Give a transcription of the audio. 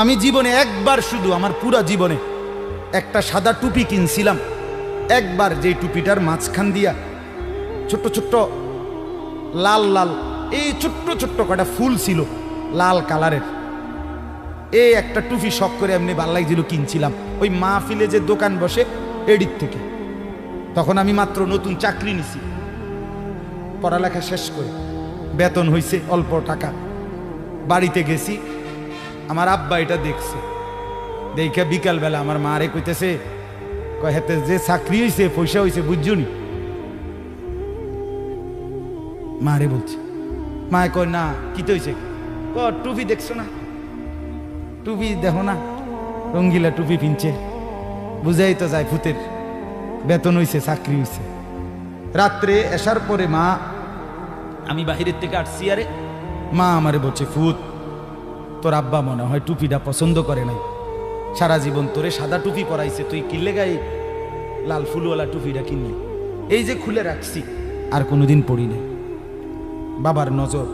আমি জীবনে একবার, শুধু আমার পুরা জীবনে একটা সাদা টুপি কিনছিলাম একবার, যেই টুপিটার মাঝখান দিয়া ছোট্ট ছোট্ট লাল লাল এই ছোট্ট ছোট্ট কটা ফুল ছিল লাল কালারের। এই একটা টুপি শখ করে এমনি ভাল লাগছিল, কিনছিলাম ওই মাহফিলে যে দোকান বসে এডিট থেকে। তখন আমি মাত্র নতুন চাকরি নিছি, পড়ালেখা শেষ করে বেতন হইছে অল্প টাকা। বাড়িতে গেছি, আমার আব্বা এটা দেখছে, দেখে বিকালবেলা আমার মারে কইতেছে, হেতে যে চাকরি হয়েছে পয়সা হয়েছে বুঝছনি? মারে বলছে, মায়ে কয় না, কিতে হয়েছে? টুপি দেখছো না, টুপি দেখো না, রঙ্গিলা টুপি পিনছে, বুঝাই তো যায় ভূতের বেতন হয়েছে, চাকরি হয়েছে। রাত্রে আসার পরে মা, আমি বাহিরের থেকে আসছি, আরে মা আমারে বলছে, ফুত তোর আব্বা মনে হয় টুপিটা পছন্দ করে নাই, সারা জীবন তোরে সাদা টুপি পরাইছে, তুই কিনলে গায়ে লাল ফুলওয়ালা টুপিটা কিনলি, এই যে খুলে রাখছি আর কোনোদিন পড়ি নাই। বাবার নজর